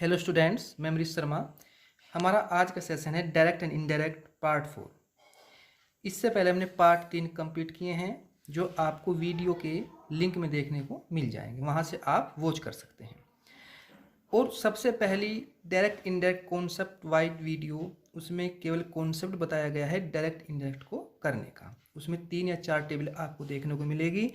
Hello students, मैं अमरीश शर्मा। हमारा आज का सेशन है डायरेक्ट एंड इनडायरेक्ट पार्ट 4। इससे पहले हमने पार्ट 3 कंप्लीट किए हैं, जो आपको वीडियो के लिंक में देखने को मिल जाएंगे, वहाँ से आप वॉच कर सकते हैं। और सबसे पहली direct indirect concept wide video, उसमें केवल कॉन्सेप्ट बताया गया है डायरेक्ट इनडायरेक्ट को करने का। उसमें 3 या 4 टेबल आपको देखने को मिलेगी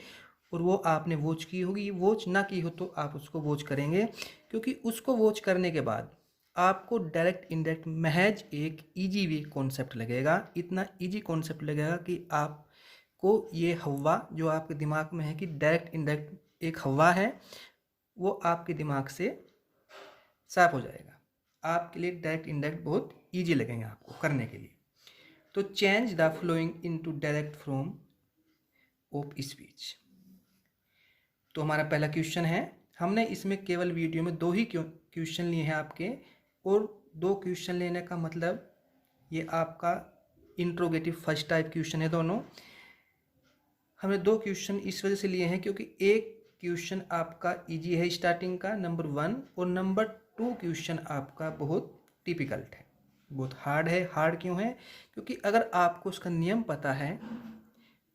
और वो आपने वॉच की होगी। वॉच ना की हो तो आप उसको वॉच करेंगे, क्योंकि उसको वॉच करने के बाद आपको डायरेक्ट इनडायरेक्ट महज एक इजी वे कॉन्सेप्ट लगेगा। इतना इजी कॉन्सेप्ट लगेगा कि आपको ये हवा जो आपके दिमाग में है कि डायरेक्ट इनडायरेक्ट एक हवा है, वो आपके दिमाग से साफ हो जाएगा। आपके लिए डायरेक्ट इनडायरेक्ट बहुत ईजी लगेंगे आपको करने के लिए। तो change the flowing into direct from of speech. तो हमारा पहला क्वेश्चन है। हमने इसमें केवल वीडियो में 2 ही क्वेश्चन लिए हैं आपके, और 2 क्वेश्चन लेने का मतलब ये आपका इंट्रोगेटिव फर्स्ट टाइप क्वेश्चन है। दोनों हमने 2 क्वेश्चन इस वजह से लिए हैं क्योंकि एक क्वेश्चन आपका इजी है स्टार्टिंग का, नंबर 1, और नंबर 2 क्वेश्चन आपका बहुत टिपिकल्ट है, बहुत हार्ड है। हार्ड क्यों है? क्योंकि अगर आपको उसका नियम पता है,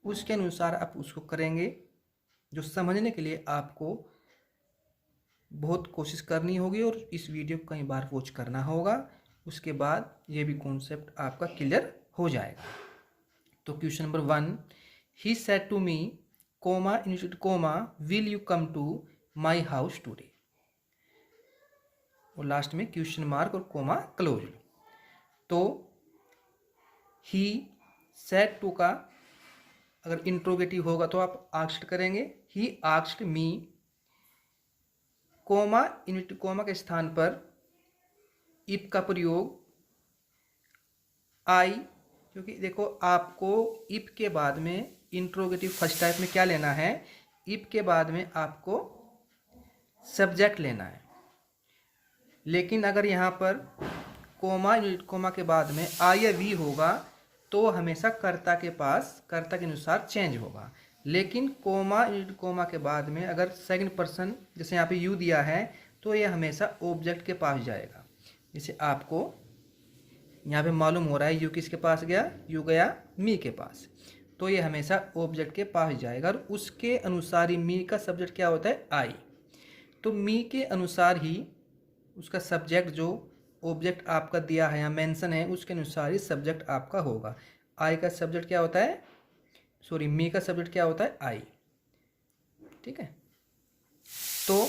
उसके अनुसार आप उसको करेंगे, जो समझने के लिए आपको बहुत कोशिश करनी होगी और इस वीडियो को कई बार वॉच करना होगा। उसके बाद ये भी कॉन्सेप्ट आपका क्लियर हो जाएगा। तो question number 1, he said to me comma in comma will you come to my house today. और लास्ट में क्वेश्चन मार्क और कोमा क्लोज। तो ही सेड टू का अगर इंट्रोगेटिव होगा तो आप आस्क्ड करेंगे, he asked me. Comma inverted comma के स्थान पर इफ का प्रयोग आई, क्योंकि देखो आपको इफ के बाद में इंट्रोगेटिव फर्स्ट टाइप में क्या लेना है, इफ के बाद में आपको सब्जेक्ट लेना है। लेकिन अगर यहाँ पर कोमा इनवर्टेड कोमा के बाद में आई या वी होगा तो हमेशा कर्ता के पास कर्ता के अनुसार चेंज होगा। लेकिन कोमा इनवर्टेड कोमा के बाद में अगर सेकंड पर्सन, जैसे यहाँ पे यू दिया है, तो ये हमेशा ऑब्जेक्ट के पास जाएगा। जैसे आपको यहाँ पे मालूम हो रहा है यू किसके पास गया, यू गया मी के पास, तो ये हमेशा ऑब्जेक्ट के पास जाएगा। और उसके अनुसार ही मी का सब्जेक्ट क्या होता है, आई। तो मी के अनुसार ही उसका सब्जेक्ट, जो ऑब्जेक्ट आपका दिया है या मेंशन है, उसके अनुसार ही सब्जेक्ट आपका होगा। आई का सब्जेक्ट क्या होता है, सॉरी मी का सब्जेक्ट क्या होता है, आई। ठीक है, तो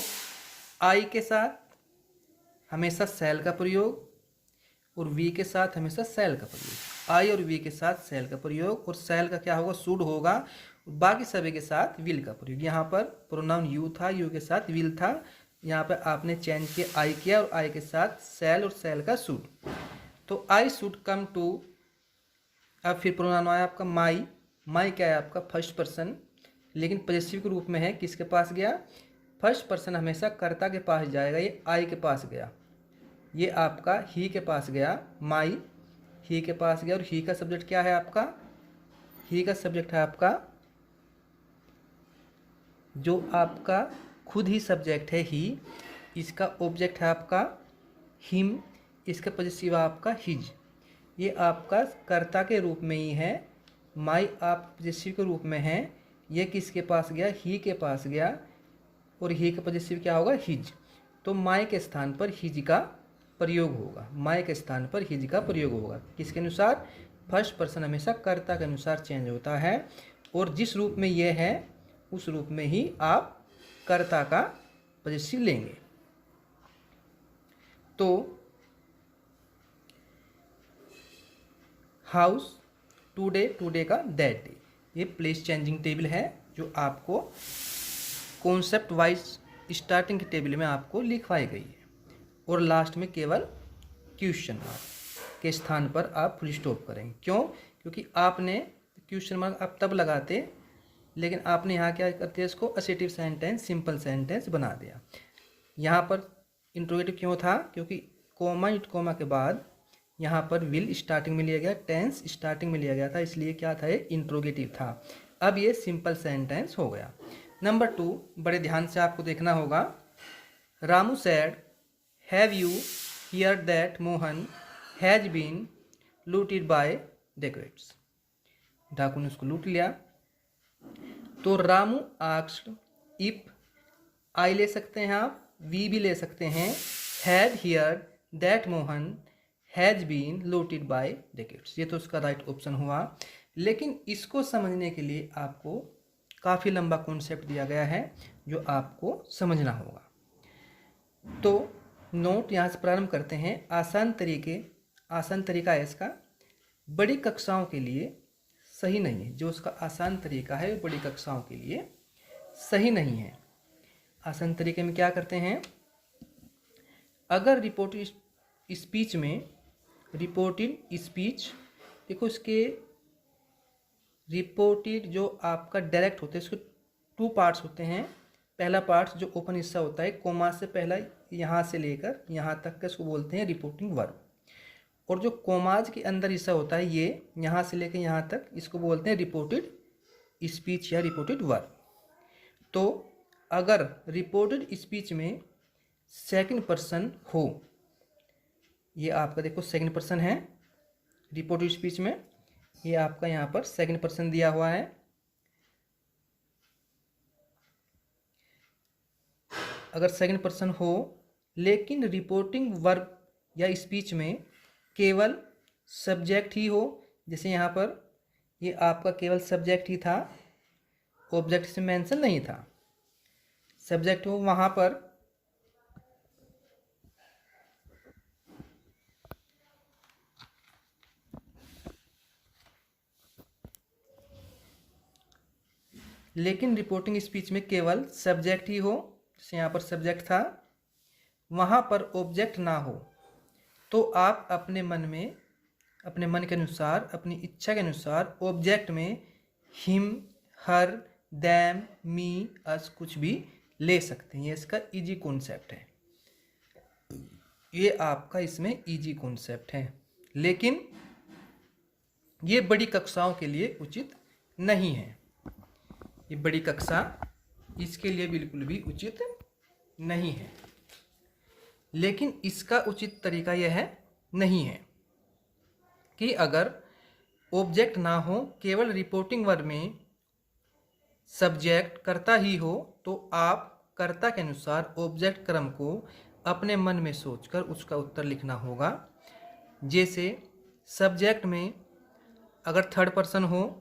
आई के साथ हमेशा सेल का प्रयोग और वी के साथ हमेशा सेल का प्रयोग। आई और वी के साथ सेल का प्रयोग, और सेल का क्या होगा, शुड होगा। बाकी सभी के साथ विल का प्रयोग। यहाँ पर प्रोनाउन यू था, यू के साथ विल था, यहाँ पर आपने चेंज किया आई किया, और आई के साथ सेल और सेल का शुड। तो आई शुड कम टू, अब फिर प्रोनाउन आया आपका माई। माई क्या है आपका, फर्स्ट पर्सन, लेकिन पॉजेसिव के रूप में है। किसके पास गया, फर्स्ट पर्सन हमेशा कर्ता के पास जाएगा। ये आई के पास गया, ये आपका ही के पास गया, माई ही के पास गया। और ही का सब्जेक्ट क्या है आपका, ही का सब्जेक्ट है आपका, जो आपका खुद ही सब्जेक्ट है ही। इसका ऑब्जेक्ट है आपका हिम, इसका पॉजेसिव आपका हिज। ये आपका कर्ता के रूप में ही है। माई आप पॉजेसिव के रूप में है। ये किसके पास गया, ही के पास गया, और ही का पॉजेसिव क्या होगा, हिज। तो माई के स्थान पर हिज का प्रयोग होगा। माई के स्थान पर हिज का प्रयोग होगा। किसके अनुसार, फर्स्ट पर्सन हमेशा कर्ता के अनुसार चेंज होता है, और जिस रूप में यह है उस रूप में ही आप कर्ता का पॉजेसिव लेंगे। तो हाउस, टुडे, टुडे का दैट डे, ये प्लेस चेंजिंग टेबल है जो आपको कॉन्सेप्ट वाइज स्टार्टिंग की टेबल में आपको लिखवाई गई है। और लास्ट में केवल क्वेश्चन मार्क के स्थान पर आप फुल स्टॉप करेंगे। क्यों? क्योंकि आपने क्वेश्चन मार्क आप तब लगाते, लेकिन आपने यहाँ क्या करते हैं, इसको असेटिव सेंटेंस, सिंपल सेंटेंस बना दिया। यहाँ पर इंट्रोगेटिव क्यों था, क्योंकि कोमा इट कोमा के बाद यहाँ पर विल स्टार्टिंग में लिया गया, टेंस स्टार्टिंग में लिया गया था, इसलिए क्या था, ये इंट्रोगेटिव था। अब ये सिंपल सेंटेंस हो गया। नंबर 2, बड़े ध्यान से आपको देखना होगा। Ramu said have you hear that Mohan has been looted by decorates. डाकू ने उसको लूट लिया। तो रामू आस्क्ड इफ, आई ले सकते हैं आप, वी भी ले सकते हैं, had hear that Mohan has been looted by decorates. ये तो उसका राइट ऑप्शन हुआ। लेकिन इसको समझने के लिए आपको काफ़ी लंबा कॉन्सेप्ट दिया गया है जो आपको समझना होगा। तो नोट यहाँ से प्रारंभ करते हैं। आसान तरीका है इसका, बड़ी कक्षाओं के लिए सही नहीं है। जो उसका आसान तरीका है वो बड़ी कक्षाओं के लिए सही नहीं है। आसान तरीके में क्या करते हैं, अगर रिपोर्टेड स्पीच देखो, इसके रिपोर्टेड जो आपका डायरेक्ट होते हैं इसके 2 पार्ट्स होते हैं। पहला पार्ट जो ओपन हिस्सा होता है, कोमा से पहला यहाँ से लेकर यहाँ तक का, इसको बोलते हैं रिपोर्टिंग वर्ब। और जो कोमाज के अंदर हिस्सा होता है, ये यहाँ से लेकर यहाँ तक, इसको बोलते हैं रिपोर्टेड स्पीच या रिपोर्टेड वर्ब। तो अगर रिपोर्टेड स्पीच में सेकंड पर्सन हो, ये आपका देखो सेकंड पर्सन है रिपोर्टेड स्पीच में, ये आपका यहाँ पर सेकंड पर्सन दिया हुआ है। अगर सेकंड पर्सन हो लेकिन रिपोर्टिंग वर्ब या स्पीच में केवल सब्जेक्ट ही हो, जैसे यहाँ पर ये आपका केवल सब्जेक्ट ही था, ऑब्जेक्ट से मेंशन नहीं था, सब्जेक्ट हो, वहाँ पर लेकिन रिपोर्टिंग स्पीच में केवल सब्जेक्ट ही हो, जैसे यहाँ पर सब्जेक्ट था, वहाँ पर ऑब्जेक्ट ना हो, तो आप अपने मन के अनुसार, अपनी इच्छा के अनुसार ऑब्जेक्ट में हिम, हर, दैम, मी, अस कुछ भी ले सकते हैं। ये इसका इजी कॉन्सेप्ट है, ये आपका इसमें इजी कॉन्सेप्ट है। लेकिन ये बड़ी कक्षाओं के लिए उचित नहीं है। ये बड़ी कक्षा इसके लिए बिल्कुल भी उचित नहीं है। लेकिन इसका उचित तरीका यह नहीं है कि अगर ऑब्जेक्ट ना हो, केवल रिपोर्टिंग वर्ब में सब्जेक्ट कर्ता ही हो, तो आप कर्ता के अनुसार ऑब्जेक्ट क्रम को अपने मन में सोचकर उसका उत्तर लिखना होगा। जैसे सब्जेक्ट में अगर थर्ड पर्सन हो,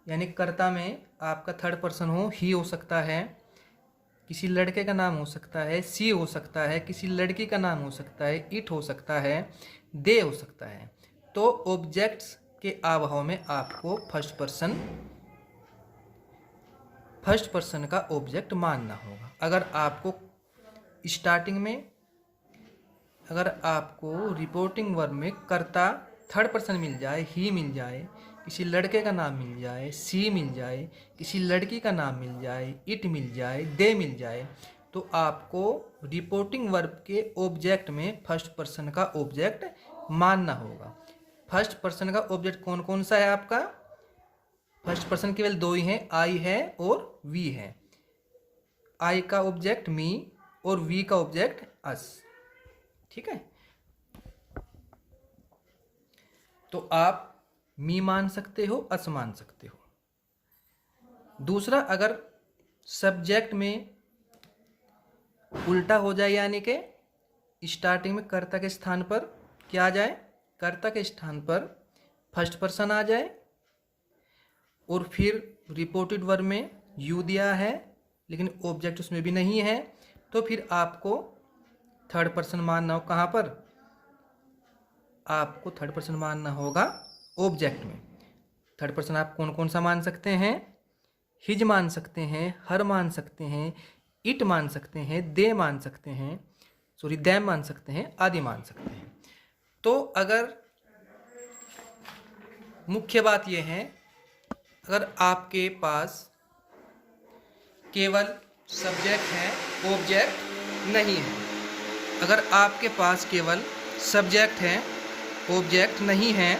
यानी कर्ता में आपका थर्ड पर्सन हो, ही हो सकता है, किसी लड़के का नाम हो सकता है, सी हो सकता है, किसी लड़की का नाम हो सकता है, इट हो सकता है, दे हो सकता है। तो ऑब्जेक्ट्स के अभाव में आपको फर्स्ट पर्सन का ऑब्जेक्ट मानना होगा। अगर आपको स्टार्टिंग में, अगर आपको रिपोर्टिंग वर्ब में कर्ता थर्ड पर्सन मिल जाए, ही मिल जाए, किसी लड़के का नाम मिल जाए, सी मिल जाए, किसी लड़की का नाम मिल जाए, इट मिल जाए, दे मिल जाए, तो आपको रिपोर्टिंग वर्ब के ऑब्जेक्ट में फर्स्ट पर्सन का ऑब्जेक्ट मानना होगा। फर्स्ट पर्सन का ऑब्जेक्ट कौन कौन सा है आपका? फर्स्ट पर्सन केवल 2 ही हैं, आई है और वी है। आई का ऑब्जेक्ट मी और वी का ऑब्जेक्ट अस। ठीक है, तो आप मी मान सकते हो, अस मान सकते हो। दूसरा, अगर सब्जेक्ट में उल्टा हो जाए, यानी कि स्टार्टिंग में कर्ता के स्थान पर क्या आ जाए, कर्ता के स्थान पर फर्स्ट पर्सन आ जाए और फिर रिपोर्टेड वर्ब में यू दिया है लेकिन ऑब्जेक्ट उसमें भी नहीं है, तो फिर आपको थर्ड पर्सन मानना हो। कहाँ पर? आपको थर्ड पर्सन मानना होगा ऑब्जेक्ट में। थर्ड पर्सन आप कौन कौन सा मान सकते हैं? हिज मान सकते हैं, हर मान सकते हैं, इट मान सकते हैं, दे मान सकते हैं, दैम मान सकते हैं, आदि मान सकते हैं। तो अगर मुख्य बात यह है, अगर आपके पास केवल सब्जेक्ट है, ऑब्जेक्ट नहीं है, अगर आपके पास केवल सब्जेक्ट है, ऑब्जेक्ट नहीं है।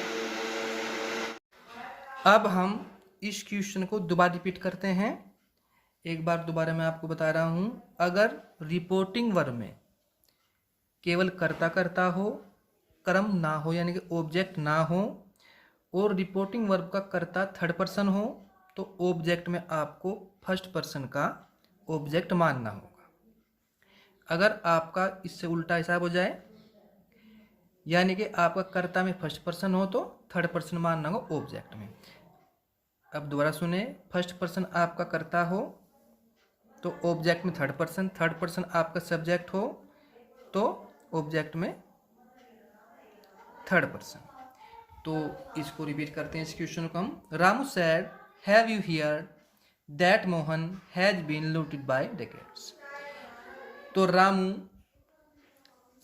अब हम इस क्वेश्चन को दोबारा रिपीट करते हैं। एक बार दोबारा मैं आपको बता रहा हूं, अगर रिपोर्टिंग वर्ब में केवल कर्ता कर्ता हो, कर्म ना हो यानी कि ऑब्जेक्ट ना हो, और रिपोर्टिंग वर्ब का कर्ता थर्ड पर्सन हो, तो ऑब्जेक्ट में आपको फर्स्ट पर्सन का ऑब्जेक्ट मानना होगा। अगर आपका इससे उल्टा हिसाब हो जाए यानी कि आपका कर्ता में फर्स्ट पर्सन हो तो थर्ड पर्सन मानना होगा ऑब्जेक्ट में। अब दोबारा सुने, फर्स्ट पर्सन आपका कर्ता हो तो ऑब्जेक्ट में थर्ड पर्सन आपका सब्जेक्ट हो तो ऑब्जेक्ट में थर्ड पर्सन। तो इसको रिपीट करते हैं इस क्वेश्चन को हम। Ramu said have you hear that Mohan has been looted by dacoits. तो रामू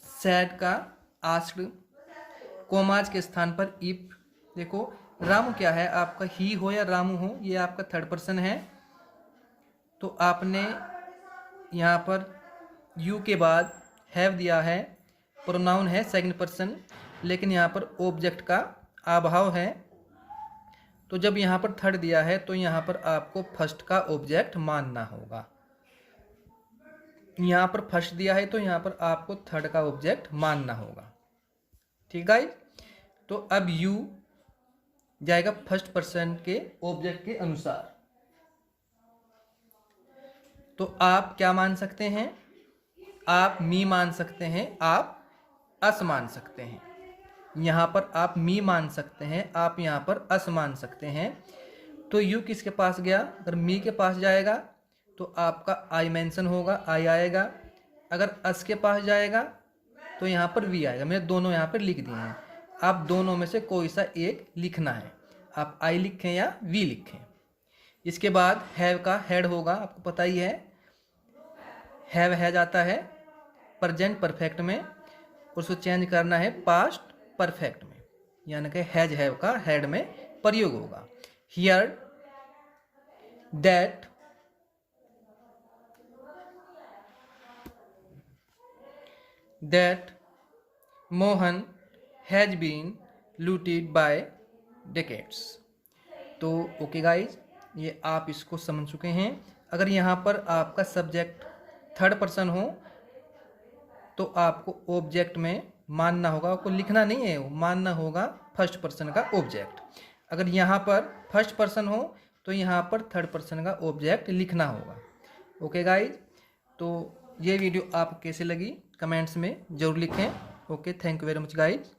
सैड का आस्क्ड, कोमाज के स्थान पर इफ। देखो रामू क्या है, आपका ही हो या रामू हो, ये आपका थर्ड पर्सन है, तो आपने यहाँ पर यू के बाद हैव दिया है, प्रोनाउन है सेकंड पर्सन, लेकिन यहाँ पर ऑब्जेक्ट का अभाव है, तो जब यहाँ पर थर्ड दिया है तो यहाँ पर आपको फर्स्ट का ऑब्जेक्ट मानना होगा। यहाँ पर फर्स्ट दिया है तो यहाँ पर आपको थर्ड का ऑब्जेक्ट मानना होगा। ठीक है, तो अब यू जाएगा फर्स्ट पर्सन के ऑब्जेक्ट के अनुसार। तो आप क्या मान सकते हैं, आप मी मान सकते हैं, आप अस मान सकते हैं। यहाँ पर आप मी मान सकते हैं, आप यहाँ पर अस मान सकते हैं। तो यू किसके पास गया, अगर मी के पास जाएगा तो आपका आई मेंशन होगा, आई आएगा। अगर अस के पास जाएगा तो यहाँ पर वी आएगा। मैंने दोनों यहाँ पर लिख दिए हैं, आप दोनों में से कोई सा एक लिखना है, आप आई लिखें या वी लिखें। इसके बाद हैव का हेड होगा, आपको पता ही है हैव है जाता है प्रेजेंट परफेक्ट में, उसको चेंज करना है पास्ट परफेक्ट में, यानी कि हैज हैव का हेड में प्रयोग होगा। Hear that Mohan has been looted by dacoits. तो ओके गाइज, ये आप इसको समझ चुके हैं। अगर यहाँ पर आपका सब्जेक्ट थर्ड पर्सन हो तो आपको ऑब्जेक्ट में मानना होगा, आपको लिखना नहीं है, मानना होगा फर्स्ट पर्सन का ऑब्जेक्ट। अगर यहाँ पर फर्स्ट पर्सन हो तो यहाँ पर थर्ड पर्सन का ऑब्जेक्ट लिखना होगा। ओके गाइज, तो ये वीडियो आपको कैसे लगी कमेंट्स में ज़रूर लिखें। Okay, thank you very much guys.